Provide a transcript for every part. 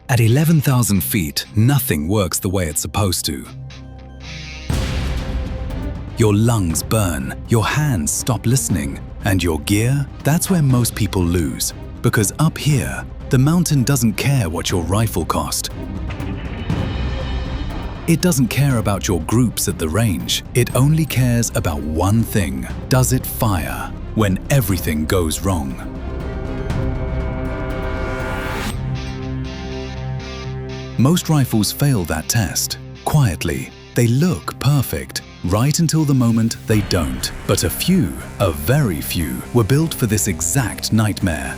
At 11,000 feet, nothing works the way it's supposed to. Your lungs burn, your hands stop listening, and your gear, that's where most people lose. Because up here, the mountain doesn't care what your rifle cost. It doesn't care about your groups at the range. It only cares about one thing. Does it fire when everything goes wrong? Most rifles fail that test. Quietly, they look perfect, right until the moment they don't. But a very few, were built for this exact nightmare.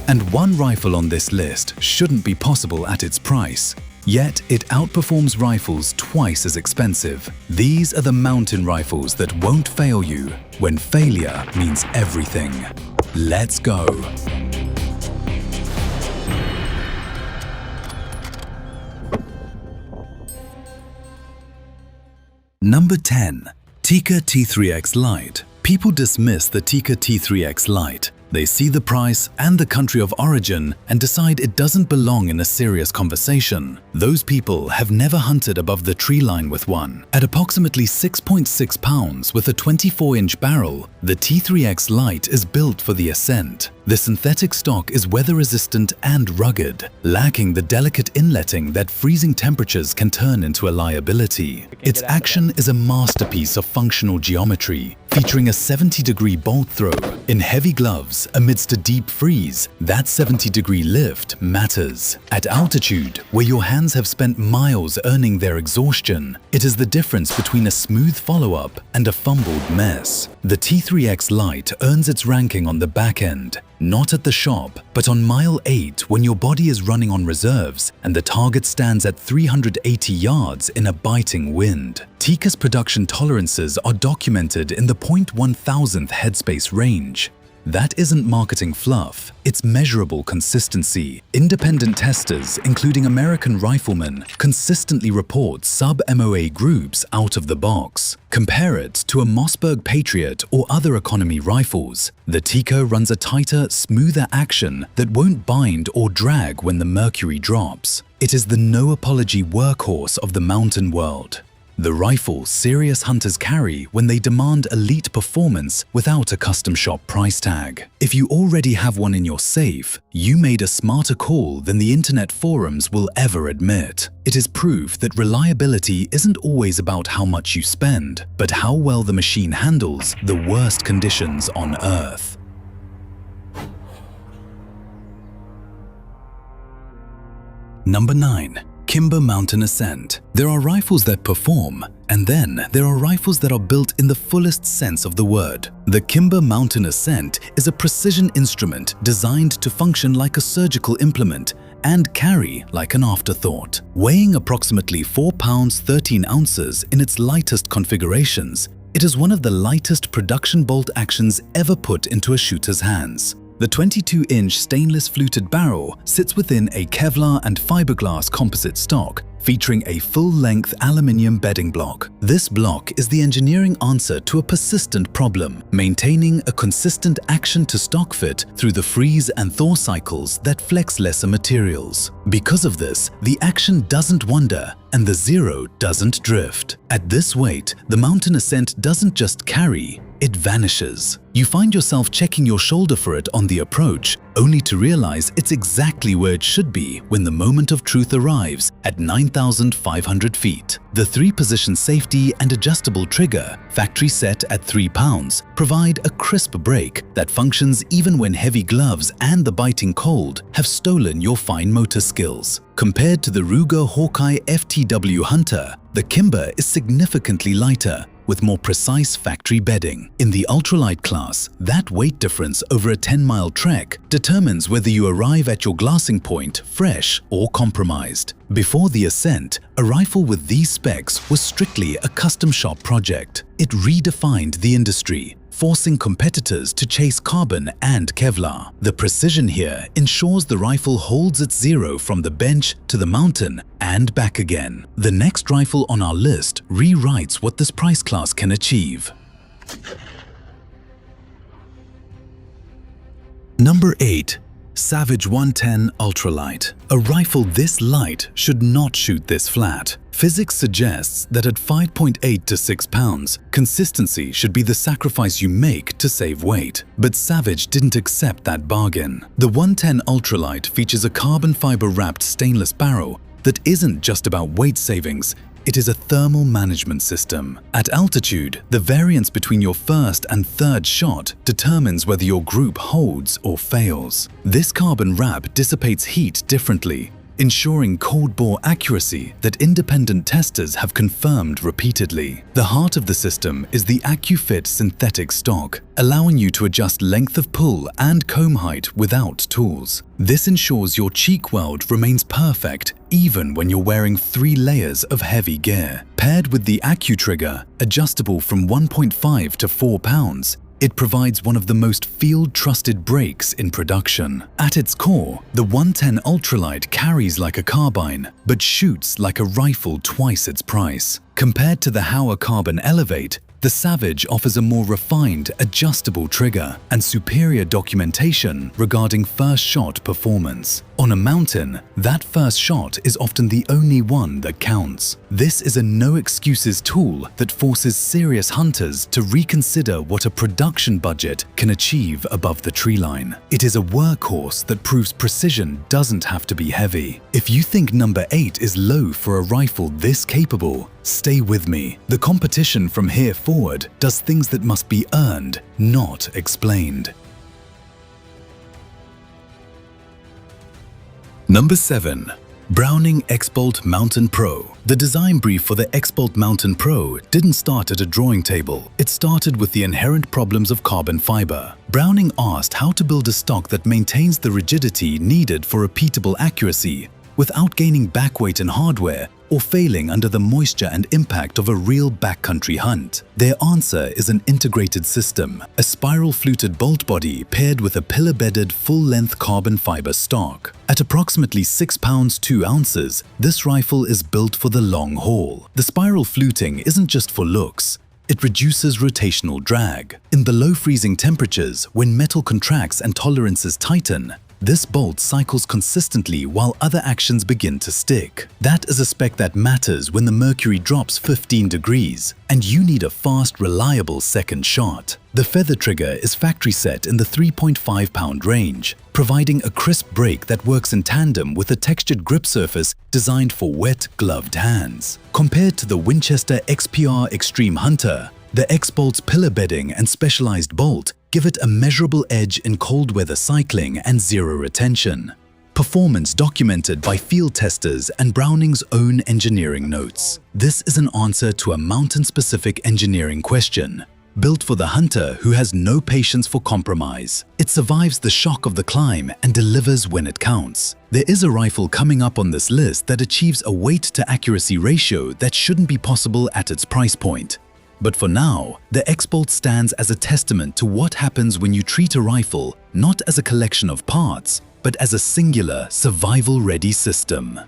And one rifle on this list shouldn't be possible at its price. Yet it outperforms rifles twice as expensive. These are the mountain rifles that won't fail you when failure means everything. Let's go! Number 10. Tikka T3X Lite. People dismiss the Tikka T3X Lite. They see the price and the country of origin and decide it doesn't belong in a serious conversation. Those people have never hunted above the tree line with one. At approximately 6.6 pounds with a 24-inch barrel, the T3X Lite is built for the Ascent. The synthetic stock is weather-resistant and rugged, lacking the delicate inletting that freezing temperatures can turn into a liability. Its action is a masterpiece of functional geometry, featuring a 70-degree bolt throw. In heavy gloves, amidst a deep freeze, that 70-degree lift matters. At altitude, where your hands have spent miles earning their exhaustion, it is the difference between a smooth follow-up and a fumbled mess. The T3X Lite earns its ranking on the back end, not at the shop, but on mile 8 when your body is running on reserves and the target stands at 380 yards in a biting wind. Tikka's production tolerances are documented in the 0.1000th headspace range. That isn't marketing fluff, it's measurable consistency. Independent testers, including American Rifleman, consistently report sub-MOA groups out of the box. Compare it to a Mossberg Patriot or other economy rifles. The Tikka runs a tighter, smoother action that won't bind or drag when the mercury drops. It is the no-apology workhorse of the mountain world. The rifle serious hunters carry when they demand elite performance without a custom shop price tag. If you already have one in your safe, you made a smarter call than the internet forums will ever admit. It is proof that reliability isn't always about how much you spend, but how well the machine handles the worst conditions on Earth. Number 9. Kimber Mountain Ascent. There are rifles that perform, and then there are rifles that are built in the fullest sense of the word. The Kimber Mountain Ascent is a precision instrument designed to function like a surgical implement and carry like an afterthought. Weighing approximately 4 pounds 13 ounces in its lightest configurations, it is one of the lightest production bolt actions ever put into a shooter's hands. The 22-inch stainless fluted barrel sits within a Kevlar and fiberglass composite stock, featuring a full-length aluminium bedding block. This block is the engineering answer to a persistent problem, maintaining a consistent action-to-stock fit through the freeze and thaw cycles that flex lesser materials. Because of this, the action doesn't wander and the zero doesn't drift. At this weight, the Mountain Ascent doesn't just carry, it vanishes. You find yourself checking your shoulder for it on the approach, only to realize it's exactly where it should be when the moment of truth arrives at 9,500 feet. The 3-position safety and adjustable trigger, factory set at 3 pounds, provide a crisp break that functions even when heavy gloves and the biting cold have stolen your fine motor skills. Compared to the Ruger Hawkeye FTW Hunter, the Kimber is significantly lighter, with more precise factory bedding. In the ultralight class, that weight difference over a 10-mile trek determines whether you arrive at your glassing point fresh or compromised. Before the Ascent, a rifle with these specs was strictly a custom shop project. It redefined the industry, forcing competitors to chase carbon and Kevlar. The precision here ensures the rifle holds its zero from the bench to the mountain and back again. The next rifle on our list rewrites what this price class can achieve. Number 8. Savage 110 Ultralight. A rifle this light should not shoot this flat. Physics suggests that at 5.8 to 6 pounds, consistency should be the sacrifice you make to save weight. But Savage didn't accept that bargain. The 110 Ultralight features a carbon fiber wrapped stainless barrel that isn't just about weight savings. It is a thermal management system. At altitude, the variance between your first and third shot determines whether your group holds or fails. This carbon wrap dissipates heat differently, ensuring cold-bore accuracy that independent testers have confirmed repeatedly. The heart of the system is the AccuFit synthetic stock, allowing you to adjust length of pull and comb height without tools. This ensures your cheek weld remains perfect even when you're wearing 3 layers of heavy gear. Paired with the AccuTrigger, adjustable from 1.5 to 4 pounds, it provides one of the most field-trusted brakes in production. At its core, the 110 Ultralight carries like a carbine, but shoots like a rifle twice its price. Compared to the Hauer Carbon Elevate, the Savage offers a more refined, adjustable trigger and superior documentation regarding first shot performance. On a mountain, that first shot is often the only one that counts. This is a no-excuses tool that forces serious hunters to reconsider what a production budget can achieve above the tree line. It is a workhorse that proves precision doesn't have to be heavy. If you think number 8 is low for a rifle this capable, stay with me. The competition from here forward does things that must be earned, not explained. Number 7. Browning X-Bolt Mountain Pro. The design brief for the X-Bolt Mountain Pro didn't start at a drawing table. It started with the inherent problems of carbon fiber. Browning asked how to build a stock that maintains the rigidity needed for repeatable accuracy without gaining backweight in hardware or failing under the moisture and impact of a real backcountry hunt. Their answer is an integrated system, a spiral-fluted bolt body paired with a pillar-bedded full-length carbon fiber stock. At approximately 6 pounds 2 ounces, this rifle is built for the long haul. The spiral fluting isn't just for looks. It reduces rotational drag. In the low freezing temperatures, when metal contracts and tolerances tighten, this bolt cycles consistently while other actions begin to stick. That is a spec that matters when the mercury drops 15 degrees and you need a fast, reliable second shot. The feather trigger is factory set in the 3.5 pound range, providing a crisp break that works in tandem with a textured grip surface designed for wet, gloved hands. Compared to the Winchester XPR Extreme Hunter, the X-Bolt's pillar bedding and specialized bolt give it a measurable edge in cold weather cycling and zero retention. Performance documented by field testers and Browning's own engineering notes. This is an answer to a mountain-specific engineering question, built for the hunter who has no patience for compromise. It survives the shock of the climb and delivers when it counts. There is a rifle coming up on this list that achieves a weight-to-accuracy ratio that shouldn't be possible at its price point. But for now, the X-Bolt stands as a testament to what happens when you treat a rifle not as a collection of parts, but as a singular, survival-ready system.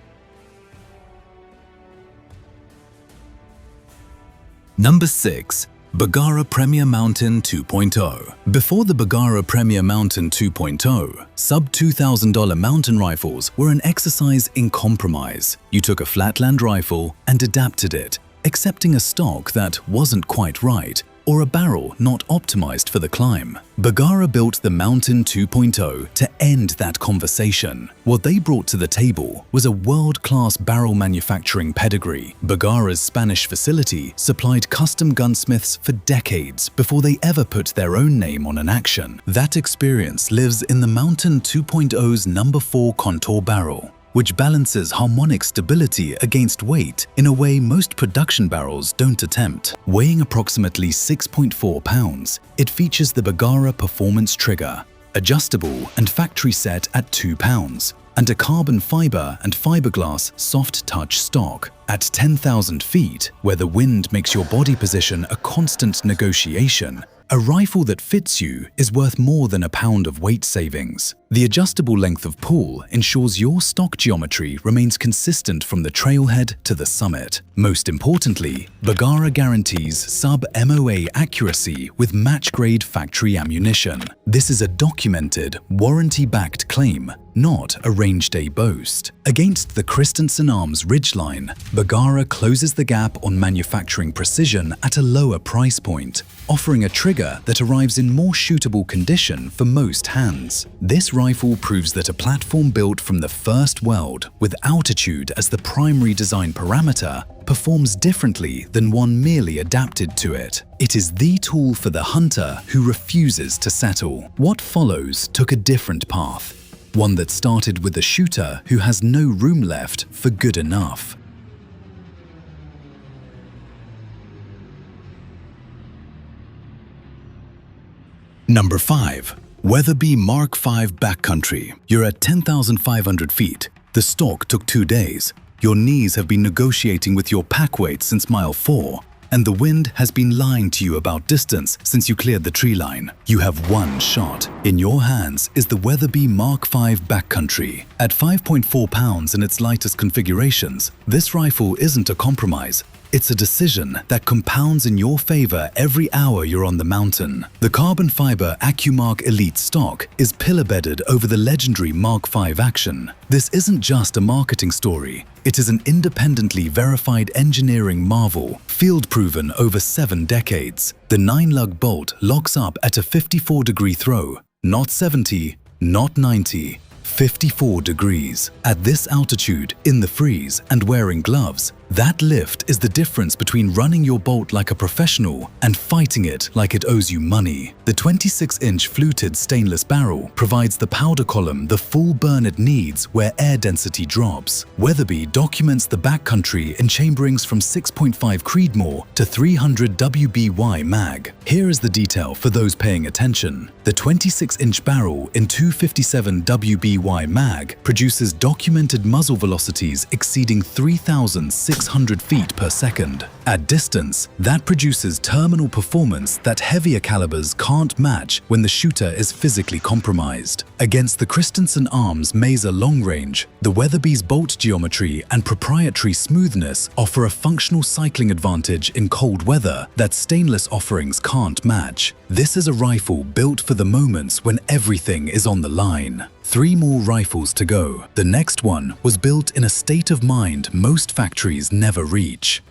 Number 6. Bergara Premier Mountain 2.0. Before the Bergara Premier Mountain 2.0, sub-$2,000 mountain rifles were an exercise in compromise. You took a flatland rifle and adapted it, accepting a stock that wasn't quite right or a barrel not optimized for the climb. Bergara built the Mountain 2.0 to end that conversation. What they brought to the table was a world-class barrel manufacturing pedigree. Bergara's Spanish facility supplied custom gunsmiths for decades before they ever put their own name on an action. That experience lives in the Mountain 2.0's number 4 contour barrel, which balances harmonic stability against weight in a way most production barrels don't attempt. Weighing approximately 6.4 pounds, it features the Bergara Performance Trigger, adjustable and factory set at 2 pounds, and a carbon fiber and fiberglass soft touch stock. At 10,000 feet, where the wind makes your body position a constant negotiation, A rifle that fits you is worth more than a pound of weight savings. The adjustable length of pull ensures your stock geometry remains consistent from the trailhead to the summit. Most importantly, Bergara guarantees sub-MOA accuracy with match-grade factory ammunition. This is a documented, warranty-backed claim, not a range day boast. Against the Christensen Arms Ridgeline, Bergara closes the gap on manufacturing precision at a lower price point, offering a trigger that arrives in more shootable condition for most hands. This rifle proves that a platform built from the first weld, with altitude as the primary design parameter, performs differently than one merely adapted to it. It is the tool for the hunter who refuses to settle. What follows took a different path, one that started with a shooter who has no room left for good enough. Number 5. Weatherby Mark V Backcountry. You're at 10,500 feet. The stalk took 2 days. Your knees have been negotiating with your pack weight since mile 4, and the wind has been lying to you about distance since you cleared the tree line. You have one shot. In your hands is the Weatherby Mark V Backcountry. At 5.4 pounds in its lightest configurations, this rifle isn't a compromise. It's a decision that compounds in your favor every hour you're on the mountain. The carbon fiber AccuMark Elite stock is pillar-bedded over the legendary Mark V action. This isn't just a marketing story. It is an independently verified engineering marvel, field-proven over 7 decades. The 9-lug bolt locks up at a 54-degree throw, not 70, not 90, 54 degrees. At this altitude, in the freeze, and wearing gloves, that lift is the difference between running your bolt like a professional and fighting it like it owes you money. The 26-inch fluted stainless barrel provides the powder column the full burn it needs where air density drops. Weatherby documents the backcountry in chamberings from 6.5 Creedmoor to 300 WBY mag. Here is the detail for those paying attention. The 26-inch barrel in 257 WBY mag produces documented muzzle velocities exceeding 3,600 feet per second. At distance, that produces terminal performance that heavier calibers can't match when the shooter is physically compromised. Against the Christensen Arms Mesa long range, the Weatherby's bolt geometry and proprietary smoothness offer a functional cycling advantage in cold weather that stainless offerings can't match. This is a rifle built for the moments when everything is on the line. 3 more rifles to go. The next one was built in a state of mind most factories never reach.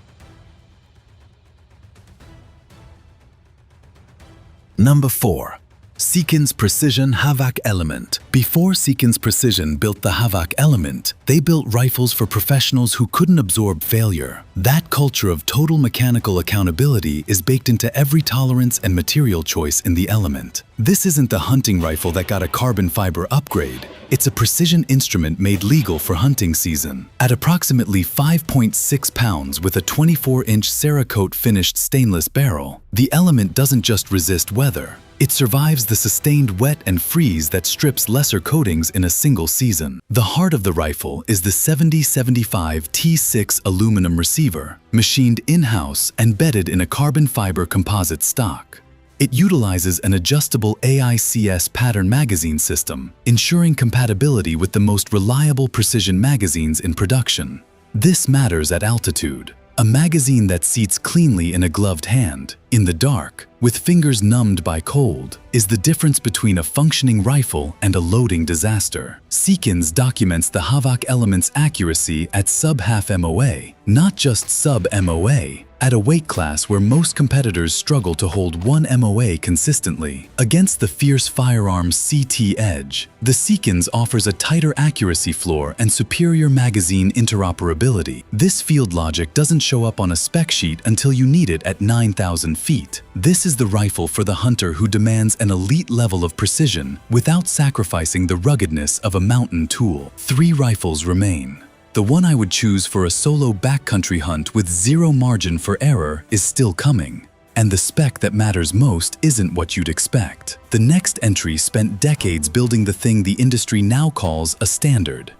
Number 4. Seekins Precision Havak Element. Before Seekins Precision built the Havak Element, they built rifles for professionals who couldn't absorb failure. That culture of total mechanical accountability is baked into every tolerance and material choice in the Element. This isn't the hunting rifle that got a carbon fiber upgrade. It's a precision instrument made legal for hunting season. At approximately 5.6 pounds with a 24-inch Cerakote finished stainless barrel, the Element doesn't just resist weather. It survives the sustained wet and freeze that strips lesser coatings in a single season. The heart of the rifle is the 7075 T6 aluminum receiver, machined in-house and bedded in a carbon fiber composite stock. It utilizes an adjustable AICS pattern magazine system, ensuring compatibility with the most reliable precision magazines in production. This matters at altitude. A magazine that seats cleanly in a gloved hand, in the dark, with fingers numbed by cold, is the difference between a functioning rifle and a loading disaster. Seekins documents the Havak Element's accuracy at sub-half MOA, not just sub-MOA, at a weight class where most competitors struggle to hold 1 MOA consistently. Against the fierce firearm CT Edge, the Seekins offers a tighter accuracy floor and superior magazine interoperability. This field logic doesn't show up on a spec sheet until you need it at 9,000 feet. This is the rifle for the hunter who demands an elite level of precision without sacrificing the ruggedness of a mountain tool. 3 rifles remain. The one I would choose for a solo backcountry hunt with 0 margin for error is still coming. And the spec that matters most isn't what you'd expect. The next entry spent decades building the thing the industry now calls a standard.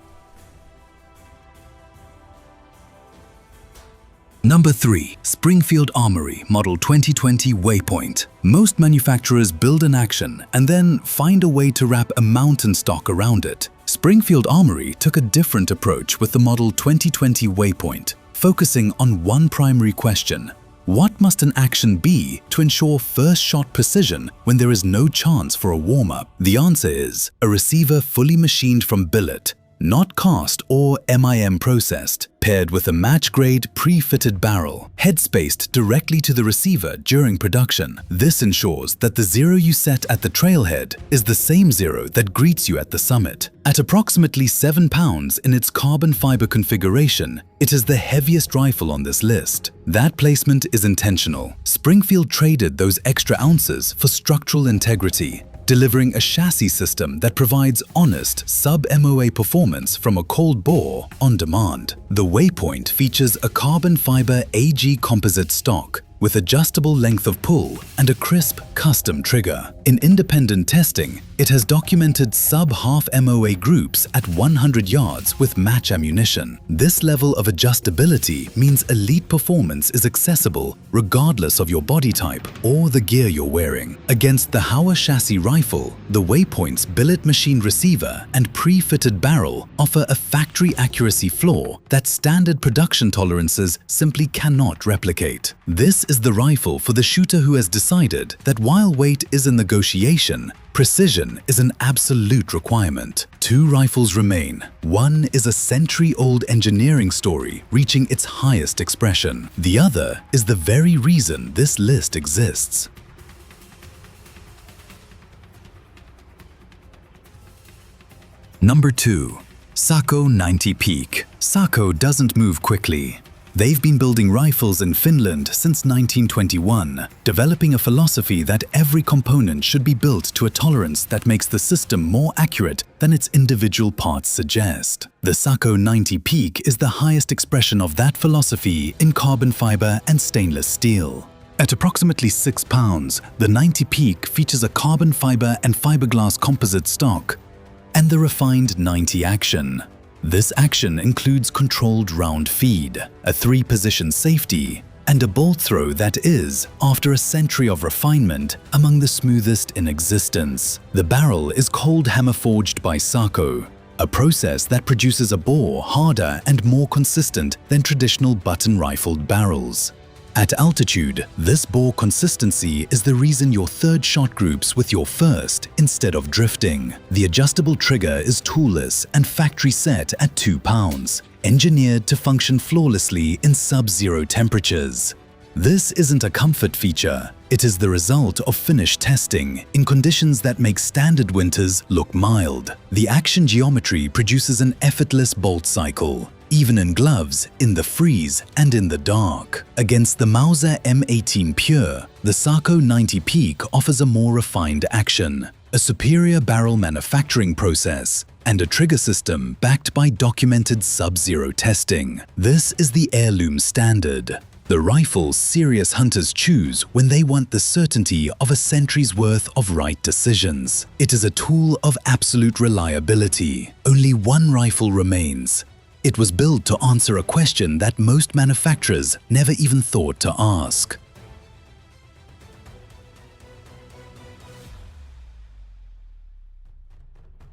Number 3. Springfield Armory Model 2020 Waypoint. Most manufacturers build an action and then find a way to wrap a mountain stock around it. Springfield Armory took a different approach with the Model 2020 Waypoint, focusing on one primary question: what must an action be to ensure first shot precision when there is no chance for a warm-up? The answer is a receiver fully machined from billet, not cast or MIM processed, paired with a match-grade pre-fitted barrel, head-spaced directly to the receiver during production. This ensures that the zero you set at the trailhead is the same zero that greets you at the summit. At approximately 7 pounds in its carbon fiber configuration, it is the heaviest rifle on this list. That placement is intentional. Springfield traded those extra ounces for structural integrity, delivering a chassis system that provides honest sub-MOA performance from a cold bore on demand. The Waypoint features a carbon fiber AG composite stock with adjustable length of pull and a crisp custom trigger. In independent testing, it has documented sub-half MOA groups at 100 yards with match ammunition. This level of adjustability means elite performance is accessible regardless of your body type or the gear you're wearing. Against the Hauer chassis rifle, the Waypoint's billet machined receiver and pre-fitted barrel offer a factory accuracy floor that standard production tolerances simply cannot replicate. This is the rifle for the shooter who has decided that while weight is a negotiation, precision is an absolute requirement. 2 rifles remain. One is a century-old engineering story reaching its highest expression. The other is the very reason this list exists. Number 2. Sako 90 Peak. Sako doesn't move quickly. They've been building rifles in Finland since 1921, developing a philosophy that every component should be built to a tolerance that makes the system more accurate than its individual parts suggest. The Sako 90 Peak is the highest expression of that philosophy in carbon fiber and stainless steel. At approximately 6 pounds, the 90 Peak features a carbon fiber and fiberglass composite stock and the refined 90 action. This action includes controlled round feed, a 3-position safety, and a bolt throw that is, after a century of refinement, among the smoothest in existence. The barrel is cold hammer forged by Sako, a process that produces a bore harder and more consistent than traditional button-rifled barrels. At altitude, this bore consistency is the reason your third shot groups with your first instead of drifting. The adjustable trigger is toolless and factory set at 2 pounds, engineered to function flawlessly in sub-zero temperatures. This isn't a comfort feature, it is the result of finished testing in conditions that make standard winters look mild. The action geometry produces an effortless bolt cycle, even in gloves, in the freeze, and in the dark. Against the Mauser M18 Pure, the Sako 90 Peak offers a more refined action, a superior barrel manufacturing process, and a trigger system backed by documented sub-zero testing. This is the heirloom standard, the rifle serious hunters choose when they want the certainty of a century's worth of right decisions. It is a tool of absolute reliability. Only one rifle remains. It was built to answer a question that most manufacturers never even thought to ask.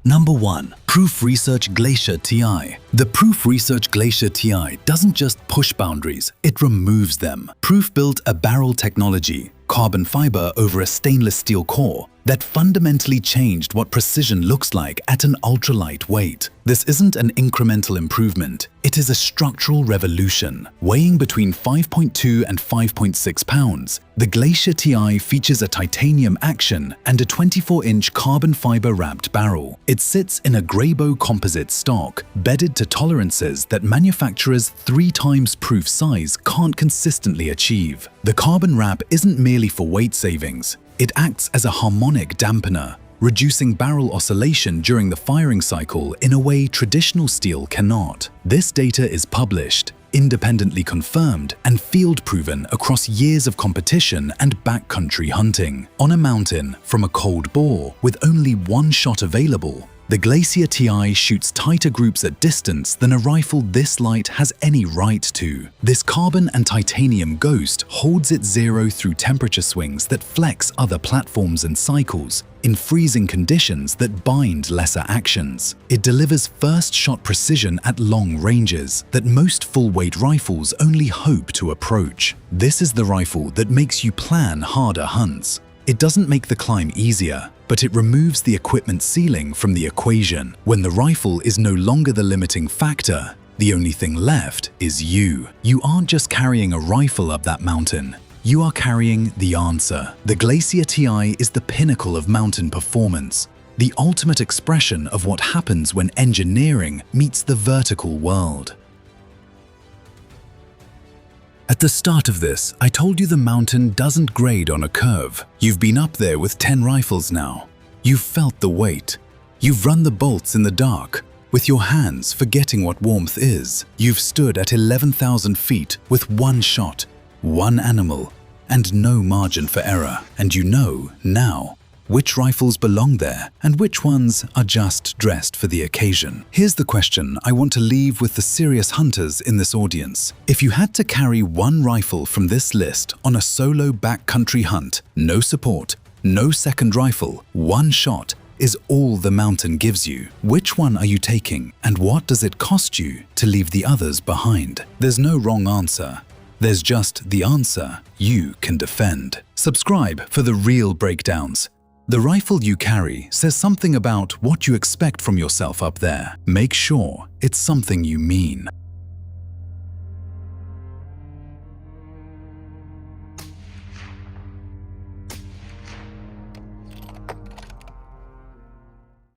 Number 1. Proof Research Glacier TI. The Proof Research Glacier TI doesn't just push boundaries, it removes them. Proof built a barrel technology, carbon fiber over a stainless steel core, that fundamentally changed what precision looks like at an ultralight weight. This isn't an incremental improvement, it is a structural revolution. Weighing between 5.2 and 5.6 pounds, the Glacier TI features a titanium action and a 24-inch carbon fiber wrapped barrel. It sits in a Grayboe composite stock, bedded to tolerances that manufacturers 3 times proof size can't consistently achieve. The carbon wrap isn't merely for weight savings, it acts as a harmonic dampener, reducing barrel oscillation during the firing cycle in a way traditional steel cannot. This data is published, independently confirmed, and field-proven across years of competition and backcountry hunting. On a mountain, from a cold bore, with only one shot available, The Glacier TI shoots tighter groups at distance than a rifle this light has any right to. This carbon and titanium ghost holds its zero through temperature swings that flex other platforms and cycles, in freezing conditions that bind lesser actions. It delivers first-shot precision at long ranges that most full-weight rifles only hope to approach. This is the rifle that makes you plan harder hunts. It doesn't make the climb easier, but it removes the equipment ceiling from the equation. When the rifle is no longer the limiting factor, the only thing left is you. You aren't just carrying a rifle up that mountain. You are carrying the answer. The Glacier TI is the pinnacle of mountain performance, the ultimate expression of what happens when engineering meets the vertical world. At the start of this, I told you the mountain doesn't grade on a curve. You've been up there with 10 rifles now. You've felt the weight. You've run the bolts in the dark, with your hands forgetting what warmth is. You've stood at 11,000 feet with one shot, one animal, and no margin for error. And you know now which rifles belong there and which ones are just dressed for the occasion. Here's the question I want to leave with the serious hunters in this audience. If you had to carry one rifle from this list on a solo backcountry hunt, no support, no second rifle, one shot is all the mountain gives you, which one are you taking and what does it cost you to leave the others behind? There's no wrong answer. There's just the answer you can defend. Subscribe for the real breakdowns. The rifle you carry says something about what you expect from yourself up there. Make sure it's something you mean.